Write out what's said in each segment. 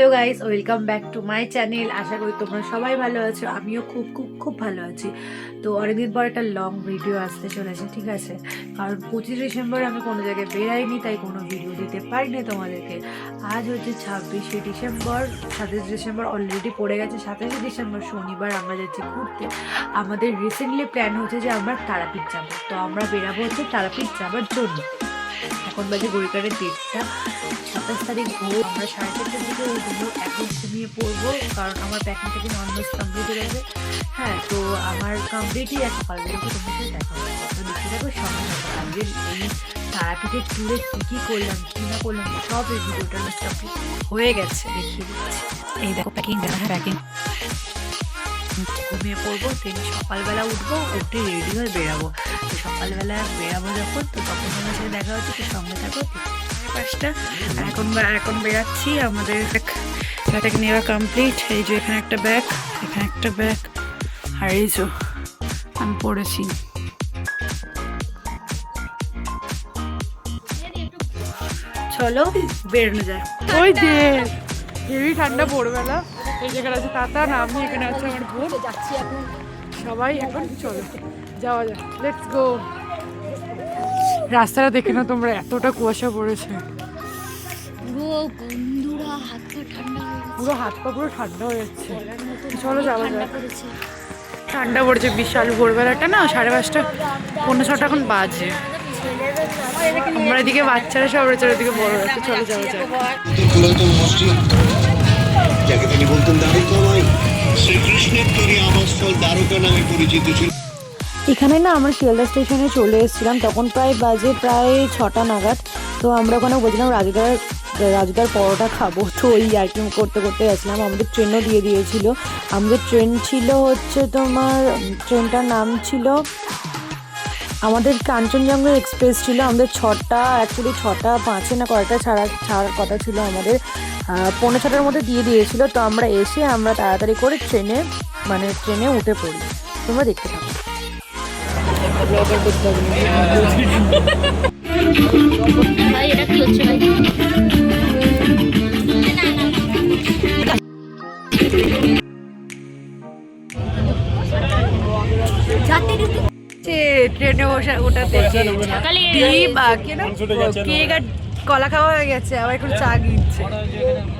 Hello guys, welcome back to my channel. আশা করি তোমরা সবাই ভালো আছো। আমিও খুব খুব খুব ভালো আছি। তো অনেকদিন পর একটা লং ভিডিও আসতে চলেছে, ঠিক আছে? কারণ 25 ডিসেম্বর আমি কোনো জায়গায় বেরাইনি, তাই কোনো ভিডিও দিতে পারিনি তোমাদেরকে। আজ হচ্ছে 26শে ডিসেম্বর, 27 ডিসেম্বর অলরেডি পড়ে গেছে। 27 ডিসেম্বর শনিবার আমরা যাচ্ছি ঘুরতে। আমাদের রিসেন্টলি প্ল্যান হচ্ছে যে আমরা তারাপীঠ যাবো। তো আমরা বেরাবো হচ্ছে তারাপীঠ যাওয়ার জন্য। এখন বাজে ঘড়িকারের 1:30। 27 তারিখ ভোর আমরা 4:30টার দিকে উঠবো। এখন ঘুমিয়ে পড়বো, কারণ আমার প্যাকিং থেকে অলমোস্ট কমপ্লিট হয়ে গেছে। হ্যাঁ, তো আমার কমপ্লিটই এক সকালবেলা তোমার সাথে দেখা হবে। তো দেখতে থাকো, সঙ্গে থাকো। আজকের এই তারাপীঠের ট্যুরে কী কী করলাম কী না করলাম সব এই ভিডিওটার কমপ্লিট হয়ে গেছে, দেখিয়ে দিচ্ছি। এই দেখো প্যাকিং, হ্যাঁ প্যাকিং। ঘুমিয়ে পড়বো, দেন সকালবেলা উঠবো, উঠে রেডি হয়ে বেরাবো। তো সকালবেলা বেরাবো যখন, তো তখন আমার সাথে দেখা হচ্ছে। তো সঙ্গে থাকো। 5টা এখন বেরাচ্ছি। আমাদের ব্যাগ নেওয়া কমপ্লিট। এই যে এখানে একটা ব্যাগ, এখানে একটা ব্যাগ, আর এই যে আমি পড়েছি। চলো বেরোনো যায়। ওই যে হেভি ঠান্ডা ভোরবেলা, এই জায়গাটা আছে তাতা, না আমি এখানে আছে আমার বোন। যাচ্ছি এখন সবাই, এখন চলো যাওয়া যায়, লেটস গো। রাস্তাটা দেখে না তোমরা, এতটা কুয়াশা পড়েছে, পুরো হাত পা পুরো ঠান্ডা হয়ে যাচ্ছে। চলো যাওয়া যায়। ঠান্ডা পড়েছে বিশাল, ভোরবেলাটা না 5:30 পৌনে 6টা এখন বাজে। আমরা এদিকে বাচ্চারা সব রয়েছে, ওদিকে বড় রয়েছে। চলো যাওয়া যায়। পুরাতন মসজিদ, যাকে তিনি বলতেন দ্বারকামাই, শ্রীকৃষ্ণের তৈরি আবাসস্থল দ্বারকা নামে পরিচিত ছিল। এখানে না আমরা শিয়ালদা স্টেশনে চলে এসেছিলাম, তখন প্রায় 6টা নাগাদ। তো আমরা ওখানে বলছিলাম রাজুদার পরোটা খাবো। তো ওই আর কি করতে করতে গেছিলাম। আমাদের ট্রেনও দিয়ে দিয়েছিল। আমাদের ট্রেন ছিল হচ্ছে তোমার, ট্রেনটার নাম ছিল আমাদের কাঞ্চনজঙ্ঘা এক্সপ্রেস ছিল। আমাদের 6:05 না কয়টা ছাড়ার কথা ছিল আমাদের। পৌনে 6টার মধ্যে দিয়ে দিয়েছিল। তো আমরা এসে আমরা তাড়াতাড়ি করে ট্রেনে উঠে পড়ি। তোমরা দেখতে থাকো। ভাই এটা কি হচ্ছে ভাই? ট্রেনে ওঠাতে কলা খাওয়া হয়ে গেছে, আবার একটু চা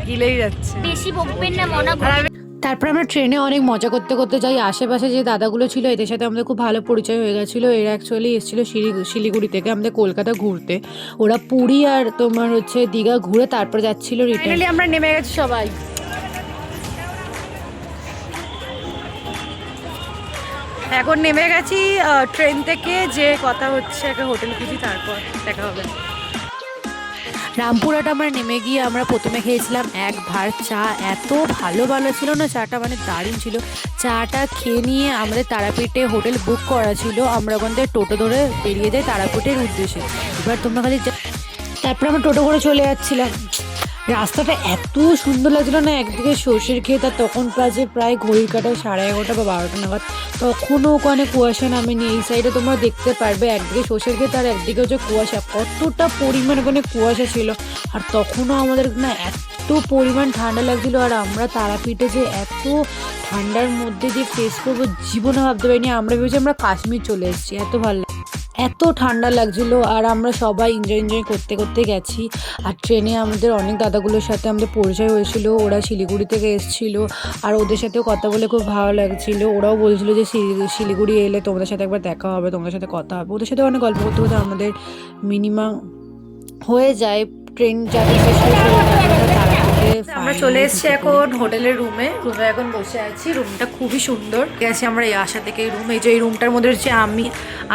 গিলেই যাচ্ছে। বেশি বকবেন না মনা। তারপর আমরা ট্রেনে অনেক মজা করতে করতে যাই। আশেপাশে যে দাদাগুলো ছিল এদের সাথে আমাদের খুব ভালো পরিচয় হয়ে গেছিলো। এরা অ্যাকচুয়ালি এসেছিলো শিলিগুড়ি থেকে আমাদের কলকাতা ঘুরতে। ওরা পুরী আর তোমার হচ্ছে দীঘা ঘুরে তারপর যাচ্ছিল রিটার্ন। আমরা নেমে গেছি সবাই। এখন নেমে গেছি ট্রেন থেকে। যে কথা হচ্ছে একটা হোটেল খুঁজি, তারপর দেখা হবে। রামপুরহাট আমরা নেমে গিয়ে আমরা প্রথমে খেয়েছিলাম এক ভার চা। এত ভালো ছিল না চাটা, মানে দারুণ ছিল। চাটা খেয়ে নিয়ে আমাদের তারাপীঠে হোটেল বুক করা ছিল। আমরা ওখান থেকে টোটো ধরে বেরিয়ে যাই তারাপীঠের উদ্দেশ্যে। এবার তোমরা খালি তারপর আমরা টোটো করে চলে যাচ্ছিলাম। রাস্তাটা এত সুন্দর লাগছিল না, একদিকে সর্ষের ক্ষেত, আর তখন প্রায় ঘড়ির কাটায় 11:30 বা 12টা নাগাদ। তখনও ওখানে কুয়াশা নামেনি। এই সাইডে তোমরা দেখতে পারবে, একদিকে সর্ষের ক্ষেত আর একদিকে হচ্ছে কুয়াশা। কতটা পরিমাণ ওখানে কুয়াশা ছিল, আর তখনও আমাদের না এত পরিমাণ ঠান্ডা লাগছিল। আর আমরা তারাপীঠে যে এত ঠান্ডার মধ্যে যে ফেস করবো জীবনে ভাবতে পারিনি। আমরা ভেবেছি আমরা কাশ্মীর চলে এসেছি, এত ঠান্ডা লাগছিল। আর আমরা সবাই এনজয় করতে করতে গেছি। আর ট্রেনে আমাদের অনেক দাদাগুলোর সাথে আমাদের পরিচয় হয়েছিল। ওরা শিলিগুড়ি থেকে এসেছিলো, আর ওদের সাথেও কথা বলে খুব ভালো লাগছিল। ওরাও বলছিল যে শিলিগুড়ি এলে তোমাদের সাথে একবার দেখা হবে, তোমাদের সাথে কথা হবে। ওদের সাথে অনেক গল্প করতে করতে আমাদের মিনিমাম হয়ে যায় ট্রেন যাত্রা শেষ করে আমরা চলে এসেছি এখন হোটেলের রুমে এখন বসে আছি। রুমটা খুবই সুন্দর। গেছি আমরা এই আশা থেকে এই রুম। এই যে এই রুমটার মধ্যে হচ্ছে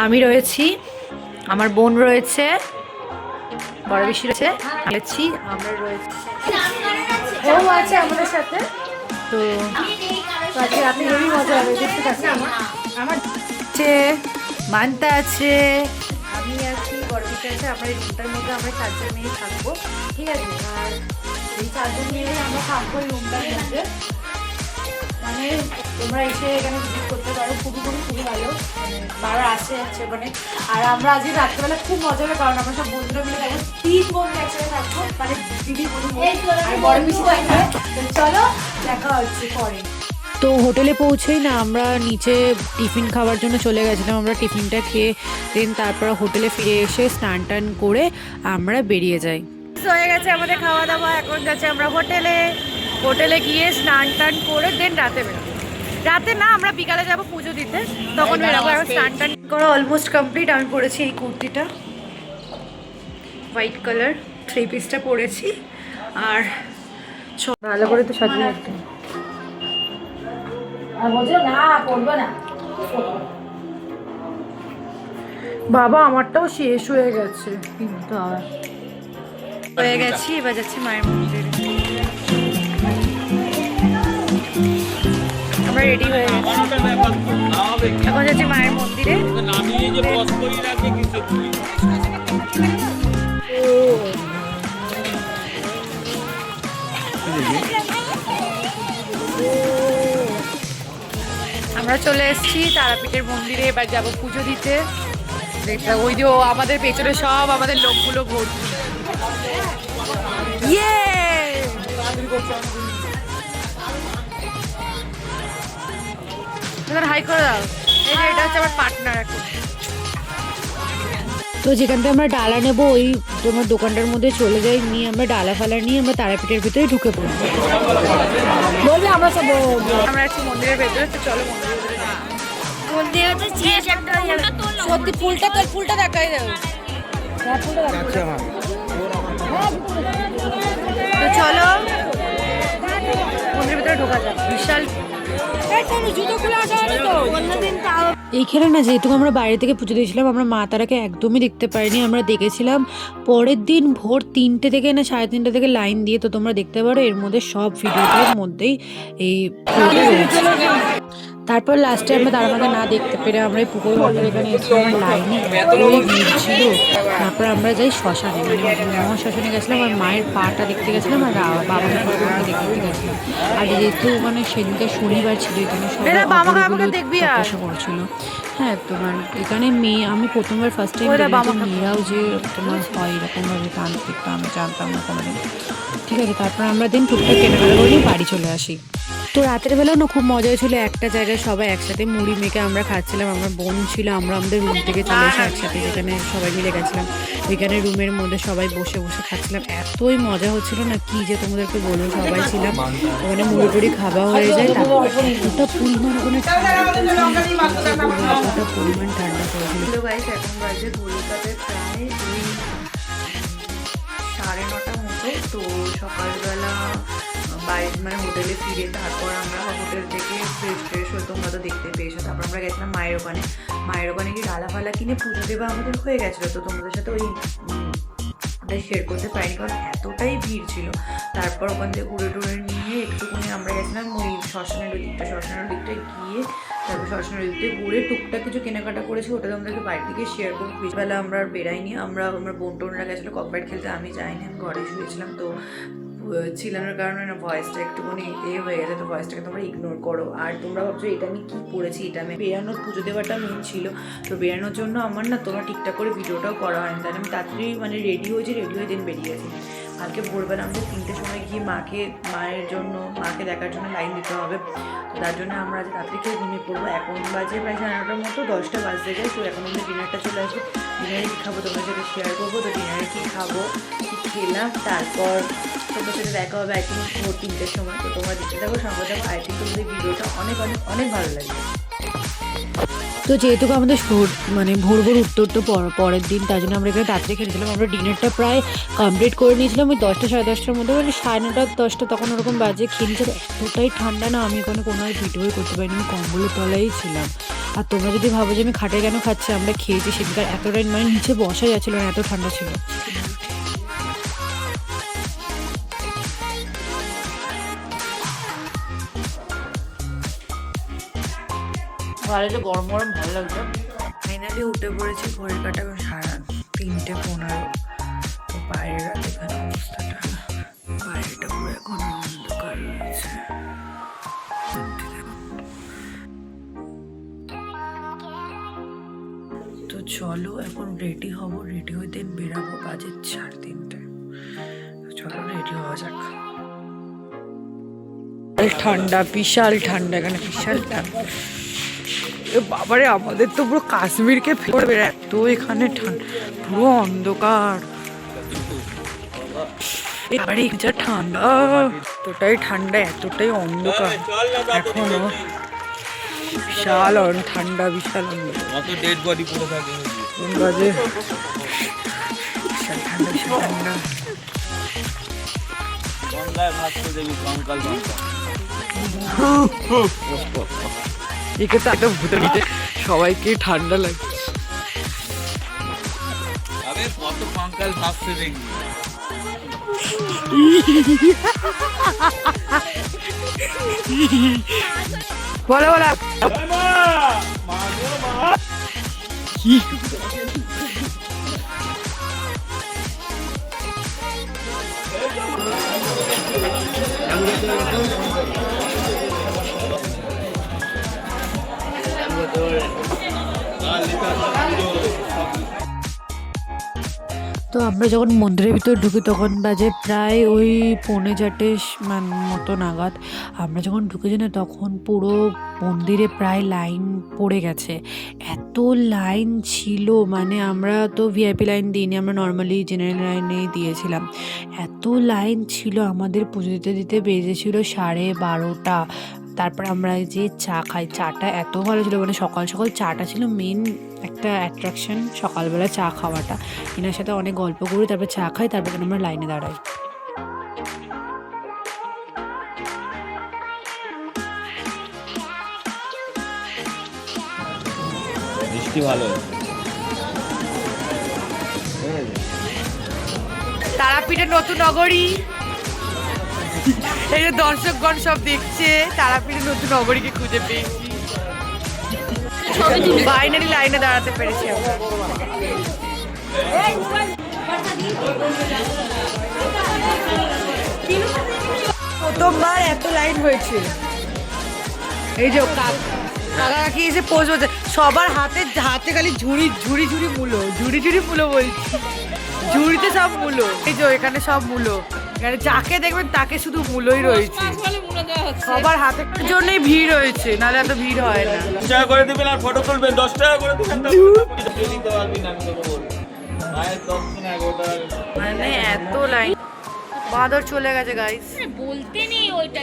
আমি রয়েছি, আমার বোন রয়েছে, বড় বেশি রয়েছে, আমরা রয়েছি, ও আছে আমাদের সাথে। তো আজকে আপনি হেবি মজা হবে, দেখতে থাকুন। আমার আছে, মানতা আছে, আমি আছি, বড় বেশি আছে। আমরা এই রুমটার মধ্যে আমরা 4জন নিয়ে থাকবো, ঠিক আছে? আর এই 4জন মিলে আমরা থাকবো এই রুমটার মধ্যে। মানে তোমরা এসে এখানে ভিজিট করতে পারো, খুবই ভালো। মানে বারবার আসছে যাচ্ছে ওখানে। আর আমরা আজকে রাত্রেবেলা খুব মজা হবে, কারণ আমরা সব বন্ধুরা মিলে থাকবো। 3 বন্ধু একসাথে সাথে থাকবো, মানে দিদি আর বড় মিষ্টি থাকবে। তো চলো দেখা হচ্ছে পরে। তো হোটেলে পৌঁছেই না আমরা নিচে টিফিন খাওয়ার জন্য চলে গেছিলাম। আমরা টিফিনটা খেয়ে দেন তারপর হোটেলে ফিরে এসে স্নান টান করে আমরা বেরিয়ে যাই। হয়ে গেছে আমাদের খাওয়া দাওয়া, এখন যাচ্ছে আমরা হোটেলে গিয়ে স্নান টান করে দেন রাতে বেরোবো। রাতে না, আমরা বিকালে যাব পুজো দিতে, তখন বেরোবো। এখন স্নান টান করা অলমোস্ট কমপ্লিট। আমি পরেছি এই কুর্তিটা হোয়াইট কালার, 3 পিসটা পরেছি। আর ভালো করে তো সাজিয়ে রাখতে। বাবা আমারটাও শেষ হয়ে গেছে, কিন্তু আর হয়ে গেছি। এবার যাচ্ছি মায়ের মন্দিরে। আমরা রেডি হয়ে গেছি, এখন যাচ্ছি মায়ের মন্দিরে। আমরা চলে এসেছি তারাপীঠের মন্দিরে, এবার যাব পুজো দিতে। দেখতে ওই যে আমাদের পেছনে সব আমাদের লোকগুলো ভর্তি। ইয়ে হাই করে দাও। এই যে এটা হচ্ছে আমার পার্টনার এখন। তো যেখান থেকে আমরা ডালা নেবো ওই তোমার দোকানটার মধ্যে চলে যাই, নিয়ে আমরা ডালা ফালা নিয়ে আমরা তারাপীঠের ভিতরে ঢুকে পড়ি। আমরা আছি মন্দিরের ভেতরে, তো চলো মন্দিরের ভেতরে যাই। মন্দিরে তো চিড়ে চারটা হয়ে যাবে। সত্যি ফুলটা দেখাই দেবো। তো চলো মন্দিরের ভিতরে ঢোকা যাক। বিশাল এইখানে না যেহেতু আমরা বাইরে থেকে পুজো দিয়েছিলাম, আমরা মা তারাকে একদমই দেখতে পারিনি। আমরা দেখেছিলাম পরের দিন ভোর 3টে থেকে না 3:30 থেকে লাইন দিয়ে। তো তোমরা দেখতে পারো এর মধ্যে সব ভিডিওটার মধ্যেই এই পুজোটা রয়েছে। তারপর লাস্টে আমরা তার মধ্যে না দেখতে পেরে আমরা এই পুকুর ঘাটের এখানে এসেছিলাম, লাইনে এতই ভিড় ছিল। তারপর আমরা যাই শ্মশানে, মানে মহাশ্মশানে গেছিলাম, আর মায়ের পাটা দেখতে গেছিলাম, আর বাবার পাটা দেখতে গেছিলাম। আর যেহেতু মানে সেদিনকে শনিবার ছিল, এখানে সবাই জিজ্ঞাসা করছিল। হ্যাঁ, তোমার এখানে মেয়ে, আমি প্রথমবার ফার্স্ট টাইম মেয়েরাও যে তোমার হয় এরকমভাবে তান্ত্রিক, তো আমি জানতাম না কোনোদিন। ঠিক আছে, তারপর আমরা দিন টুকটাক কেনাকাটা করে বাড়ি চলে আসি। তো রাতের বেলাও না খুব মজা হয়েছিল। একটা জায়গায় সবাই একসাথে মুড়ি মেখে আমরা খাচ্ছিলাম। আমার বোন ছিল, আমরা আমাদের রুম থেকে চলে এসে একসাথে যেখানে সবাই মিলে গেছিলাম, ওইখানে রুমের মধ্যে সবাই বসে বসে খাচ্ছিলাম। এতই মজা হচ্ছিল না কি যে তোমাদেরকে বলবো। সবাই ছিলাম ওখানে, মুড়ি টুড়ি খাওয়া হয়ে যায়। তারপর ওটা পরিমাণ ওখানে ওটা পরিমাণ ঠান্ডা করেছিল। এখন বাজে ঘড়িকাতে প্রায় 9:30 মতো। তো সকালবেলা বাইরে মানে হোটেলে ফিরে তারপর আমরা হোটেল থেকে ফ্রেশ হয়ে তোমরা তো দেখতে পেয়েছো। তারপর আমরা গেছিলাম মায়ের ওখানে গিয়ে ডালা ফালা কিনে পুজো দেওয়া আমাদের হয়ে গেছিলো। তো তোমাদের সাথে ওই শেয়ার করতে পারিনি, কারণ এতটাই ভিড় ছিল। তারপর ওখান থেকে ঘুরে টুরে নিয়ে একটুখানি আমরা গেছিলাম ওই শ্মশানের দিকটায় গিয়ে, তারপর শ্মশানের দিক থেকে ঘুরে টুকটাক কিছু কেনাকাটা করেছি, ওটা তোমাদেরকে বাড়ি থেকে শেয়ার করবো। বেলা আমরা আর বেরাইনি, আমার বোন টোনরা গেছিলো ককব্যাট খেলতে, আমি যাইনি, আমি ঘরে শুয়েছিলাম। তো ছিলানোর কারণে না ভয়েসটা একটুখানি হয়ে গেছে, তো ভয়েসটাকে তোমরা ইগনোর করো। আর তোমরা ভাবছো এটা আমি কী পড়েছি, এটা আমি বেরানোর পুজো দেওয়াটা মেন ছিল। তো বেরানোর জন্য আমার না তোমরা ঠিকঠাক করে ভিডিওটাও করা হয়নি, তাহলে আমি তাড়াতাড়ি মানে রেডি হয়ে দিন বেরিয়ে গেছি। কালকে ভোরবেলা আমাদের 3টের সময় গিয়ে মাকে দেখার জন্য লাইন দিতে হবে। তো তার জন্য আমরা আজ তাড়াতাড়ি খেয়ে ঘুমিয়ে পড়বো। এখন বাজে প্রায় 9:30 মতো, 10টা বাজতে যায়। তো এখন আমাদের ডিনারটা চলে আসবে। ডিনারে কী খাবো তোমার সাথে শেয়ার করবো। তো ডিনারে কী খাবো, কী খেলাম, তারপর তোমার সাথে দেখা হবে আই থিঙ্ক ভোর 3টের সময়। তো তোমরা দেখতে থাকো, সঙ্গে থাকো। আই থিঙ্ক তোমাদের ভিডিওটা অনেক অনেক অনেক ভালো লাগবে। তো যেহেতু আমাদের মানে ভোর উঠতে পরের দিন, তার জন্য আমরা এখানে রাত্রে খেয়েছিলাম। আমরা ডিনারটা প্রায় কমপ্লিট করে নিয়েছিলাম ওই 10টা সাড়ে 10টার মধ্যে, মানে 9:30 10টা তখন ওরকম বাজে। খেয়েছিলাম, এতটাই ঠান্ডা না, আমি কোনো ভিডিওই করতে পারিনি, আমি কম্বলের তলায় ছিলাম। আর তোমরা যদি ভাবো যে আমি খাটে কেন খাচ্ছি, আমরা খেয়েছি সেদিনকার এতটাই মানে নিচে বসা যাচ্ছিলো না, এত ঠান্ডা ছিল। গরম গরম ভালো লাগছে। ফাইনালি উঠে পড়েছি, ঘড়ির কাটা 3:15। তো বাইরের এখানে অবস্থাটা, বাইরেটা পুরো এখন অন্ধকার রয়েছে। তো চলো এখন রেডি হব, রেডি হয়ে দিন বেরাবো। বাজে 3:30। রেডি হওয়া যাক। ঠান্ডা, বিশাল ঠান্ডা এখানে, বিশাল ঠান্ডা। বাবারে, আমাদের তো পুরো কাশ্মীরকে ফেরবে, এত এখানে ঠান্ডা, পুরো অন্ধকার। এবারে যা ঠান্ডা, এতটাই ঠান্ডা, এতটাই অন্ধকার এখনো, বিশাল ঠান্ডা, বিশাল বাজে, বিশাল ঠান্ডা, বিশাল ঠান্ডা। একে তো একটা ভূতের ভিতরে সবাইকে ঠান্ডা লাগে। কত কঙ্কাল ভাবছে দেখি। বলো বলো, তো আমরা যখন মন্দিরের ভিতর ঢুকি তখন বাজে প্রায় ওই 4:45 মতো নাগাদ। আমরা যখন ঢুকেছি না তখন পুরো মন্দিরে প্রায় লাইন পড়ে গেছে, এত লাইন ছিল, মানে আমরা তো ভিআইপি লাইন দিইনি, আমরা নর্মালি জেনারেল লাইনেই দিয়েছিলাম। এত লাইন ছিল, আমাদের পুজো দিতে দিতে বেজেছিল 12:30। তারপর আমরা যে চা খাই, চাটা এত ভালো ছিল, মানে সকাল সকাল চাটা ছিল মেন একটা অ্যাট্রাকশন, সকালবেলা চা খাওয়াটা। এনার সাথে অনেক গল্প করি, তারপর চা খাই, তারপর আমরা লাইনে দাঁড়াই। বৃষ্টি ভালো। তারাপীঠের নতুন নগরী, এই যে দর্শকগণ সব দেখছে, তারাপীঠের নতুন নগরীকে খুঁজে পেয়েছি, ফাইনালি লাইনে দাঁড়াতে পেরেছি আমরা। প্রথমবার এত লাইন হয়েছে। এই যে কাকা কাকি এসে পোজ হচ্ছে, সবার হাতে হাতে খালি ঝুড়ি ঝুড়ি ঝুড়ি মূলো, ঝুড়ি ঝুড়ি মূলো বলছি, ঝুড়িতে সব মূলো। এই যে এখানে সব মূলো, এখানে যাকে দেখবেন তাকে শুধু মূলোই রয়েছে, সবার হাতের জন্যই ভিড় হয়েছে, নাহলে এত ভিড় হয় না। 10 টাকা করে দিবেন আর ফটো তুলবেন, 10 টাকা করে দিবেন, মানে এত লাইন। বাদর চলে গেছে গাইস, বলতে নেই ওইটা।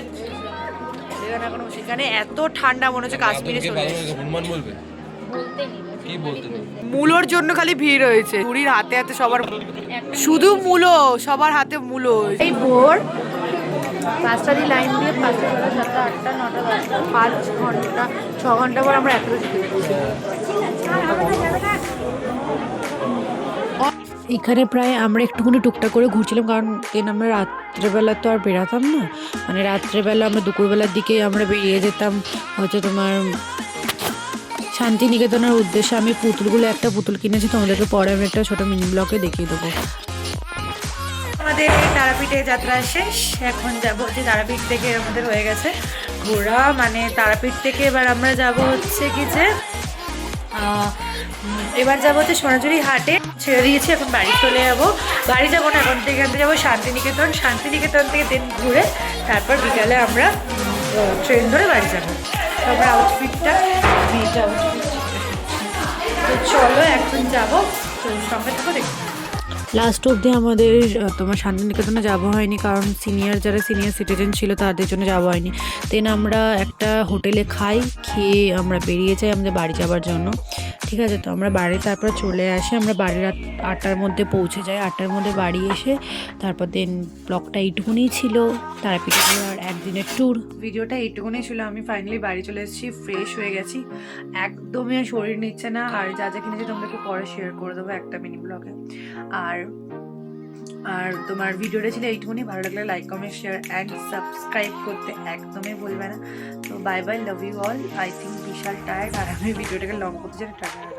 সেখানে এত ঠান্ডা, মনে হচ্ছে কাশ্মীরে চলে গেছে। বলতে নেই। মূলোর জন্য খালি ভিড় হয়েছে, পুরীর হাতে হাতে সবার শুধু মূলো, সবার হাতে মূলো। এই ভোর 5টা দিয়ে লাইন দিয়ে 5টা, 6টা, 7টা, 8টা, 9টা, 10টা, 5 ঘন্টা 6 ঘন্টা পর আমরা এত যেতে পেরেছি। এখানে প্রায় আমরা একটুখানি টুকটাক করে ঘুরছিলাম, কারণ দেন আমরা রাত্রেবেলা তো আর বেরাতাম না, মানে রাত্রেবেলা আমরা দুপুরবেলার দিকে আমরা বেরিয়ে যেতাম হচ্ছে তোমার শান্তিনিকেতনের উদ্দেশ্যে। আমি একটা পুতুল কিনেছি, তোমাদেরকে পরে আমি একটা ছোটো মিনি ব্লগে দেখিয়ে দেবো। আমাদের তারাপীঠে যাত্রা শেষ, এখন যাব যে তারাপীঠ থেকে আমাদের হয়ে গেছে ঘোরা, মানে তারাপীঠ থেকে এবার আমরা যাব হচ্ছে কি যে এবার যাবো হচ্ছে সোনাঝুরি হাটে, ছেড়ে দিয়েছি, এখন বাড়ি চলে যাবো। বাড়ি যাবো না, এখন থেকে যাবো শান্তিনিকেতন, শান্তিনিকেতন থেকে দিন ঘুরে তারপর বিকালে আমরা ট্রেন ধরে বাড়ি যাবো। তো আমরা আউটফিটটা মেয়েটা আউটফিট, তো চলো এখন যাবো, তো সঙ্গে থাকো দেখো। লাস্ট অবধি আমাদের তোমার শান্তিনিকেতনে যাওয়া হয়নি, কারণ যারা সিনিয়র সিটিজেন ছিল তাদের জন্য যাওয়া হয়নি। দেন আমরা একটা হোটেলে খেয়ে আমরা বেরিয়ে যাই আমাদের বাড়ি যাওয়ার জন্য। ঠিক আছে, তো আমরা বাড়ি তারপর চলে আসি, আমরা বাড়ি রাত 8টার মধ্যে পৌঁছে যাই। 8টার মধ্যে বাড়ি এসে তারপর দেন ব্লগটা এইটুকুনি ছিল, তারাপীঠে আর একদিনের ট্যুর। ভিডিওটা এইটুকুনি ছিল। আমি ফাইনালি বাড়ি চলে এসেছি, ফ্রেশ হয়ে গেছি, একদমই আর শরীর নিচ্ছে না। আর যা যা কিনেছি তোমাদেরকে পরে শেয়ার করে দেবো একটা মিনি ব্লগে। আর তোমার ভিডিওটা ছিল এইটুকুনি। ভালো লাগলে like, comment, share and subscribe করতে একদমই ভুলবে না। তো bye bye, love you all. I think Vishal tired, আর আমি ভিডিওটাকে লং করতে চাই। টাটা।